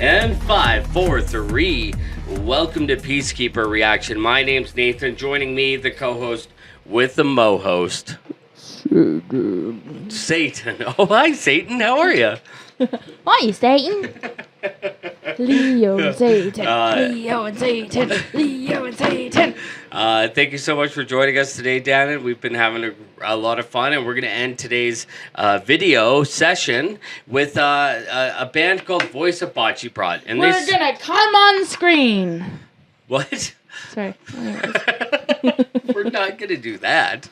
And 5, 4, 3. Welcome to Peacekeeper Reaction. My name's Nathan. Joining me, the co-host with the mo-host, Satan. Oh, hi, Satan. How are you? Hi, Satan. Leo and Satan. Leo and Satan. Leo and Satan. Thank you so much for joining us today, Danyn. We've been having a lot of fun, and we're going to end today's video session with a band called Baceprot. And We're going to come on screen. What? Sorry. We're not going to do that.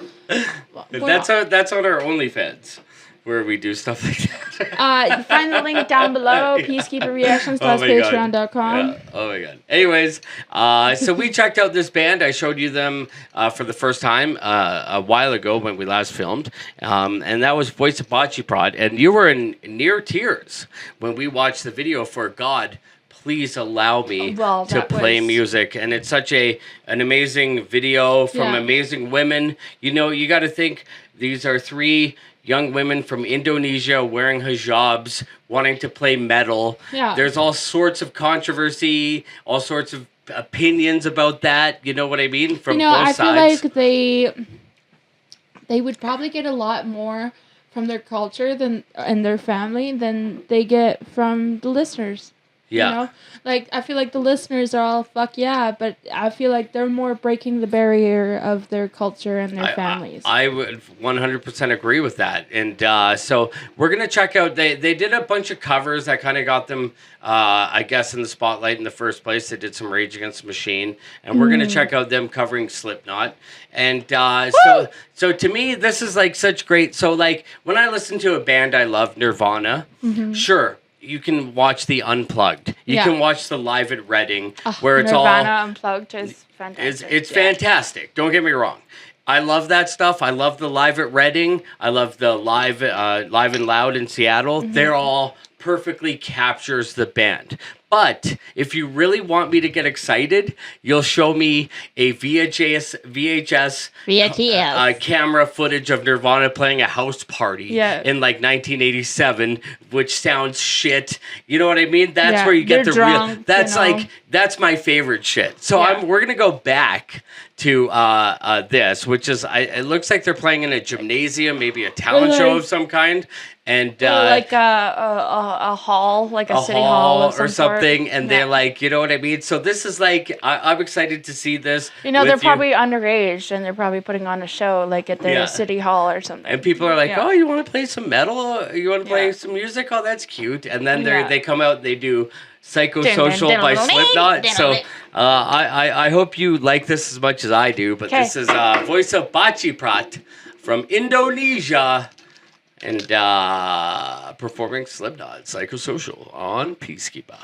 That's on our OnlyFans, where we do stuff like that. Find the link down below, peacekeeperreactions.patreon.com. Yeah. Oh my god. Anyways, so we checked out this band. I showed you them for the first time a while ago when we last filmed. And that was Baceprot. And you were in near tears when we watched the video for God. Please allow me to play music. And it's such an amazing video from amazing women. You know, you got to think these are 3 young women from Indonesia wearing hijabs, wanting to play metal. Yeah. There's all sorts of controversy, all sorts of opinions about that. You know what I mean? From both sides. I feel like they would probably get a lot more from their culture and their family than they get from the listeners. Yeah. You know? Like, I feel like the listeners are all, fuck yeah, but I feel like they're more breaking the barrier of their culture and their families. I would 100% agree with that. And so we're going to check out, they did a bunch of covers that kind of got them, I guess, in the spotlight in the first place. They did some Rage Against the Machine. And we're going to check out them covering Slipknot. And so to me, this is like such great. So like when I listen to a band I love, Nirvana, sure. You can watch the Unplugged. You can watch the Live at Reading, where it's Nirvana Unplugged is fantastic. It's fantastic. Don't get me wrong. I love that stuff. I love the Live at Reading. I love the Live and Loud in Seattle. They're all perfectly captures the band. But if you really want me to get excited, you'll show me a VHS camera footage of Nirvana playing a house party in like 1987, which sounds shit. You know what I mean? That's where you get the drunk, real. That's that's my favorite shit. So we're gonna go back to this, which is it looks like they're playing in a gymnasium, maybe a talent show of some kind. And like a hall, like a city hall or something, and they're like, you know what I mean? So this is like, I'm excited to see this. You know, they're probably underage, and they're probably putting on a show, like at the city hall or something. And people are like, oh, you want to play some metal? You want to play some music? Oh, that's cute. And then they come out, and they do Psychosocial by Slipknot. So I hope you like this as much as I do. But this is Voice of Baceprot from Indonesia. And performing Slipknot, Psychosocial on Peacekeeper.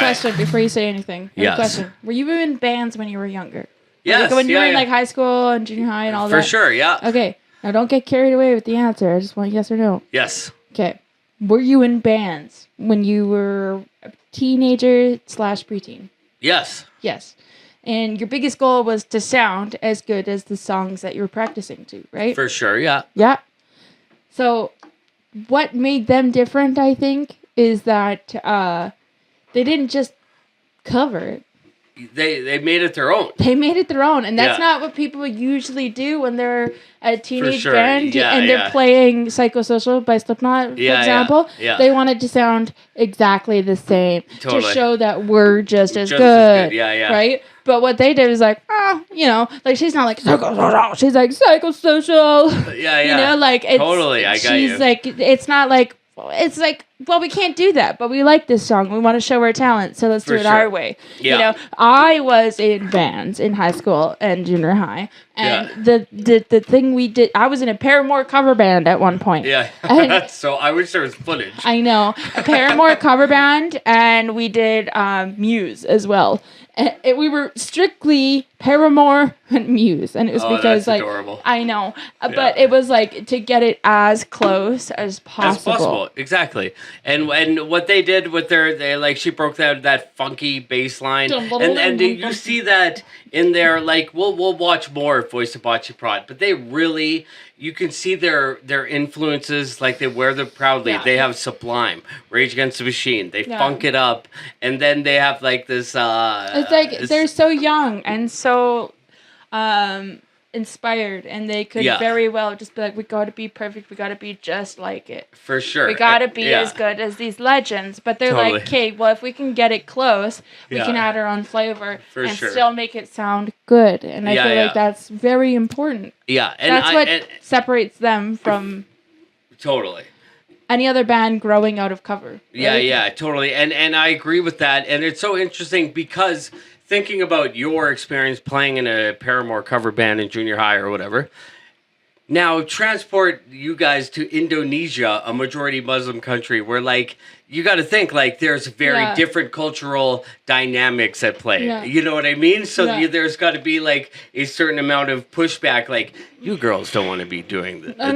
question before you say anything. I have a Yes. question. Were you in bands when you were younger? Yes. Like when you were in yeah. like high school and junior high and all For that? sure, yeah. Okay. Now don't get carried away with the answer. I just want yes or no. Yes. Okay. Were you in bands when you were a teenager / preteen? Yes. Yes. And your biggest goal was to sound as good as the songs that you were practicing to, right? For sure, yeah. Yeah. So what made them different, I think, is that they didn't just cover it. They made it their own. They made it their own. And that's Yeah. not what people usually do when they're a teenage sure. band Yeah, and they're yeah. playing Psychosocial by Slipknot, for Yeah, example. yeah. They wanted to sound exactly the same Totally. to show that we're just as Just good. as good. Yeah, yeah. Right? But what they did was like, like she's not like Psychosocial. She's like Psychosocial. Yeah, yeah. You know, like it's Totally, I got she's you. like it's not like it's like, well, we can't do that, but we like this song. We want to show our talent, so let's For do it sure. our way. Yeah. You know, I was in bands in high school and junior high, and the thing we did, I was in a Paramore cover band at one point. Yeah. And- So I wish there was footage. I know, a Paramore cover band, and we did Muse as well. And we were strictly Paramore and Muse, and it was because that's like adorable. I know, but it was like to get it as close as possible. As possible, exactly. And what they did with she broke that funky bass line, and you see that in their like we'll watch more Voice of Baceprot, but they really you can see their influences, like they wear them proudly. Yeah. They have Sublime, Rage Against the Machine. They Yeah. funk it up, and then they have like this. It's like they're so young and so inspired, and they could Yeah. very well just be like, we got to be perfect. We got to be just like it. For sure, We got to be Yeah. as good as these legends. But they're Totally. like, okay, well, if we can get it close, we Yeah. can add our own flavor For and sure. still make it sound good. And I Yeah, feel yeah. like that's very important. Yeah, and That's what separates them from totally. any other band growing out of cover. Yeah, right? yeah, totally. And I agree with that. And it's so interesting because thinking about your experience playing in a Paramore cover band in junior high or whatever, now transport you guys to Indonesia, a majority Muslim country, where like you got to think like there's very Yeah. different cultural dynamics at play. Yeah. You know what I mean? So Yeah. there's got to be like a certain amount of pushback. Like you girls don't want to be doing this. No.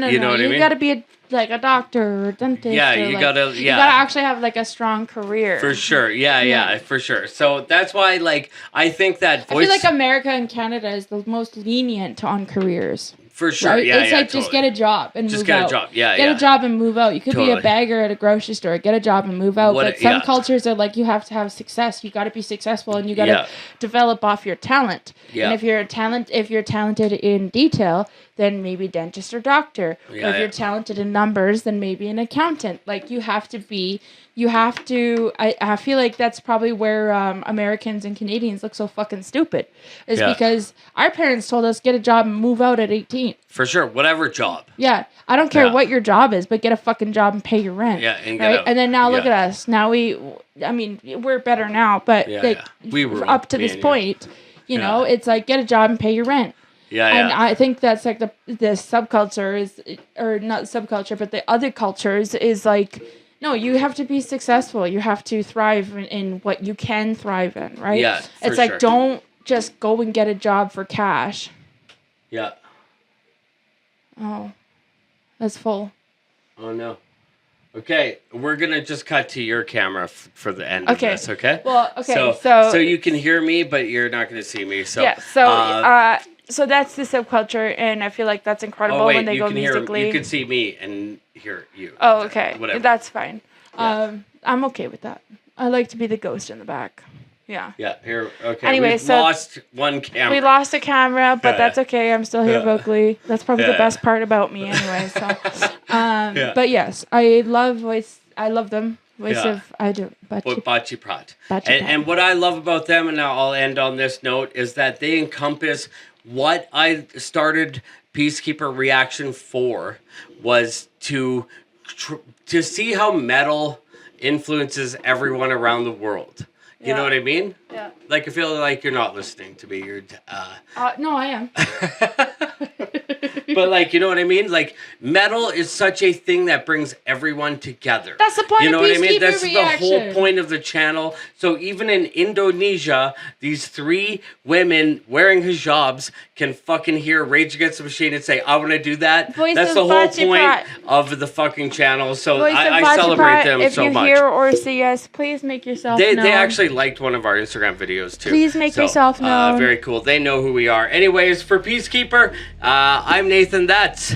You know what I mean? You got to be a doctor or a dentist. Yeah, or you like, gotta- You yeah. gotta actually have like a strong career. For sure. Yeah, for sure. So that's why, like, I think that I voice. feel like America and Canada is the most lenient on careers. for sure. Right? Yeah, it's yeah. like just get a job and Just move get a out. job. Yeah, Get yeah. a job and move out. You could be Totally. a bagger at a grocery store. Get a job and move out. What- But some yeah. cultures are like you have to have success. You got to be successful and you got to Yeah. develop off your talent. Yeah. And if you're talented in detail, then maybe dentist or doctor. Yeah, or if yeah. you're talented in numbers, then maybe an accountant. Like you have to. I feel like that's probably where Americans and Canadians look so fucking stupid, is Yeah. because our parents told us get a job and move out at 18. For sure. Whatever job. Yeah, I don't care Yeah. what your job is, but get a fucking job and pay your rent. Yeah, and get right. out. And then now look Yeah. at us. Now we're better now, but Yeah, like yeah. We were up to me this and you. point, you know, Yeah. it's like get a job and pay your rent. Yeah, And yeah. I think that's like the subculture is, or not subculture, but the other cultures is like, no, you have to be successful. You have to thrive in what you can thrive in, right? Yeah, for it's like sure. don't just go and get a job for cash. Yeah. Oh, that's full. Oh, no. Okay, we're going to just cut to your camera for the end of Okay. this, okay? Well, okay, So you can hear me, but you're not going to see me. So, yeah, so that's the subculture, and I feel like that's incredible oh, wait, when they you go can musically. you can see me and hear you. Oh, okay. Whatever. That's fine. Yeah. I'm okay with that. I like to be the ghost in the back. Yeah. Yeah, here, okay. Anyway, We've so lost one camera. We lost a camera, but that's okay. I'm still here Yeah. vocally. That's probably the Yeah. best part about me anyway. So, but yes, I love voice. I love them. Voice Yeah. of I do. But Baceprot. Baceprot. And what I love about them, and I'll end on this note, is that they encompass what I started Peacekeeper Reaction for, was to see how metal influences everyone around the world. You know what I mean? Yeah. Like, I feel like you're not listening to me. You're No, I am. But like, you know what I mean? Like, metal is such a thing that brings everyone together. That's the point You know of what I mean? Peacekeeper That's Reaction. the whole point of the channel. So even in Indonesia, these 3 women wearing hijabs can fucking hear Rage Against the Machine and say, I want to do that. Voice That's of the whole Baceprot. point of the fucking channel. So Voice of I celebrate Baceprot, them if so you much. hear or see us, please make yourself known. They actually liked one of our Instagram videos too. Please make yourself known. Very cool. They know who we are. Anyways, for Peacekeeper, I'm Nathan. That's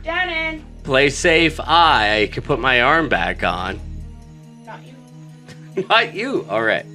Danyn. Play safe. I can put my arm back on. Not you. Not you. All right.